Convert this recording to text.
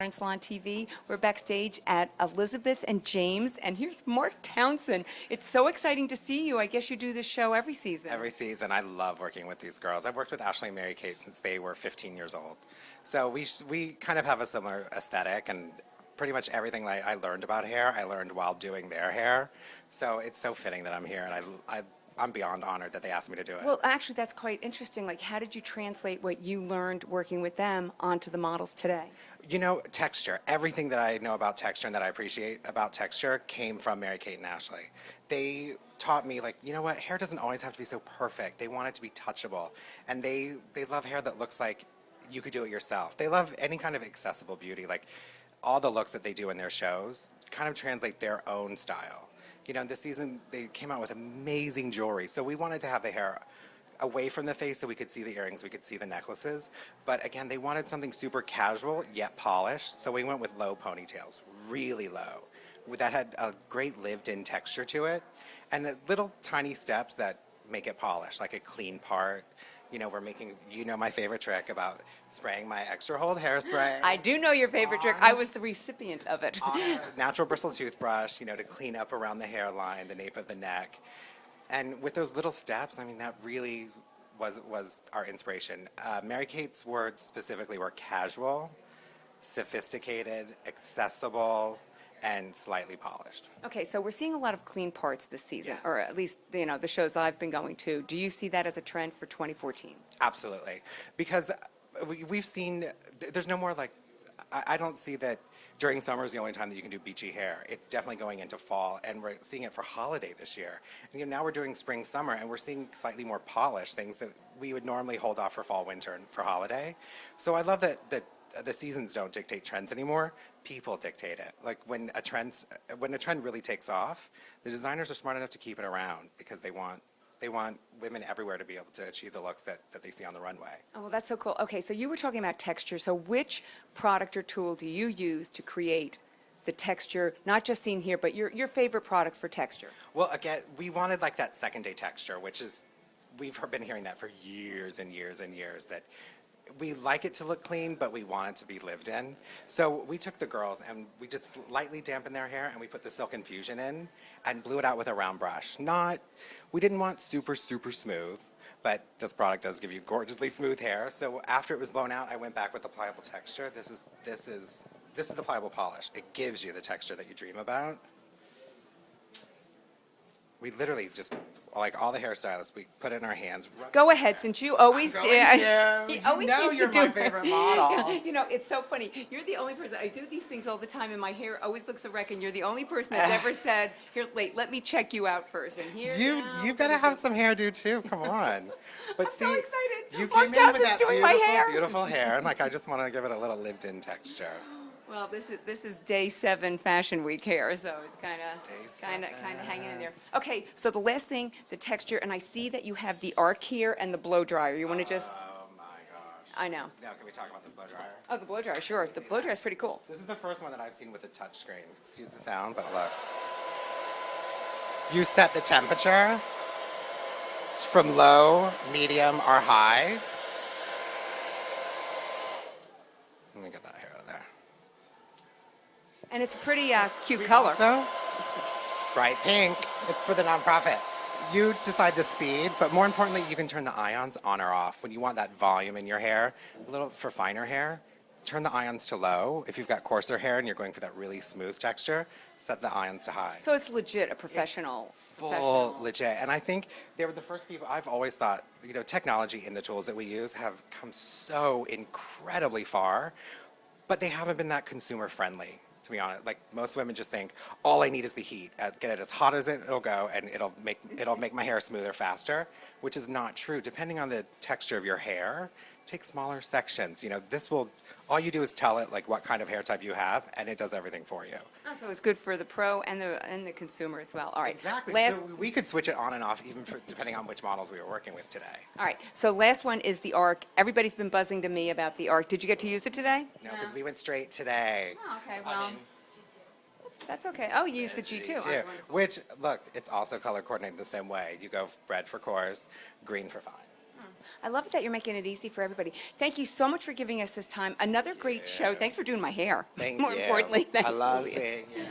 on Salon TV. We're backstage at Elizabeth and James, and here's Mark Townsend. It's so exciting to see you. I guess you do this show every season. Every season. I love working with these girls. I've worked with Ashley and Mary Kate since they were 15 years old. So we kind of have a similar aesthetic, and pretty much everything I learned about hair, I learned while doing their hair. So it's so fitting that I'm here, and I'm beyond honored that they asked me to do it. Well, actually, that's quite interesting. Like, how did you translate what you learned working with them onto the models today? You know, texture. Everything that I know about texture and that I appreciate about texture came from Mary Kate and Ashley. They taught me, like, you know what, hair doesn't always have to be so perfect. They want it to be touchable. And they love hair that looks like you could do it yourself. They love any kind of accessible beauty. Like, all the looks that they do in their shows kind of translate their own style. You know, this season they came out with amazing jewelry, so we wanted to have the hair away from the face so we could see the earrings, we could see the necklaces. But again, they wanted something super casual yet polished, so we went with low ponytails, really low. That had a great lived-in texture to it, and little tiny steps that make it polished, like a clean part. You know, we're making, you know, my favorite trick about spraying my extra hold hairspray. I do know your favorite trick. I was the recipient of it. On a natural bristle toothbrush, you know, to clean up around the hairline, the nape of the neck. And with those little steps, I mean, that really was our inspiration. Mary Kate's words specifically were casual, sophisticated, accessible, and slightly polished. Okay, so we're seeing a lot of clean parts this season, Yes. or at least, you know, the shows I've been going to. Do you see that as a trend for 2014? Absolutely. Because we've seen, there's no more like, I don't see that during summer is the only time that you can do beachy hair. It's definitely going into fall, and we're seeing it for holiday this year. And you know, now we're doing spring, summer, and we're seeing slightly more polished things that we would normally hold off for fall, winter, and for holiday. So I love that the seasons don't dictate trends anymore. People dictate it. Like when a trend really takes off, the designers are smart enough to keep it around because they want women everywhere to be able to achieve the looks that they see on the runway. Oh, well, that's so cool. Okay, so you were talking about texture. So which product or tool do you use to create the texture, not just seen here, but your favorite product for texture? Well, again, we wanted like that second day texture, which is, we've been hearing that for years and years and years, that we like it to look clean, but we want it to be lived in. So we took the girls and we just lightly dampened their hair, and we put the silk infusion in and blew it out with a round brush. We didn't want super, super smooth, but this product does give you gorgeously smooth hair. So after it was blown out, I went back with the pliable texture. This is the pliable polish. It gives you the texture that you dream about. We literally just, like all the hairstylists, we put it in our hands. Go ahead, since you always I'm do. going to. He always You know used you're to do my favorite model. You know, it's so funny. You're the only person. I do these things all the time, and my hair always looks a wreck. And you're the only person that's ever said, "Here, wait, let me check you out first." And here, You've got to have some hairdo too. Come on. But I'm see, so excited. you Mark came in with Townsend's that doing my hair. beautiful hair, and like I just want to give it a little lived-in texture. Well, this is day 7 Fashion Week hair, so it's kind Day of hanging in there. Okay, so the last thing, the texture, and I see that you have the arc here and the blow dryer. You want to just? Oh my gosh. I know. Now can we talk about this blow dryer? Oh, the blow dryer, sure. The blow dryer is pretty cool. This is the first one that I've seen with a touch screen. Excuse the sound, but look. You set the temperature. It's from low, medium, or high. Let me get that hair out of there. And it's a pretty cute color. So, bright pink. It's for the nonprofit. You decide the speed, but more importantly, you can turn the ions on or off. When you want that volume in your hair, a little for finer hair, turn the ions to low. If you've got coarser hair and you're going for that really smooth texture, set the ions to high. So it's legit a professional. Full legit. And I think they were the first people. I've always thought, you know, technology in the tools that we use have come so incredibly far, but they haven't been that consumer friendly, to be honest. Like most women just think, all I need is the heat. Get it as hot as it'll go, and it'll make my hair smoother faster, which is not true. Depending on the texture of your hair, take smaller sections. You know, all you do is tell it like what kind of hair type you have, and it does everything for you. Oh, so it's good for the pro and the consumer as well. All right. Exactly. Last, So we could switch it on and off even depending on which models we were working with today. all right. So last one is the arc. Everybody's been buzzing to me about the arc. Did you get to use it today? No, because we went straight today. Oh, okay. I Well, mean, that's okay. Oh, you used the G2. All right, wonderful. Which, look, it's also color coordinated the same way. You go red for coarse, green for fine. I love that you're making it easy for everybody. Thank you so much for giving us this time. Another great show. Thanks for doing my hair. Thank More you. importantly, thanks. I love Sylvia. seeing you.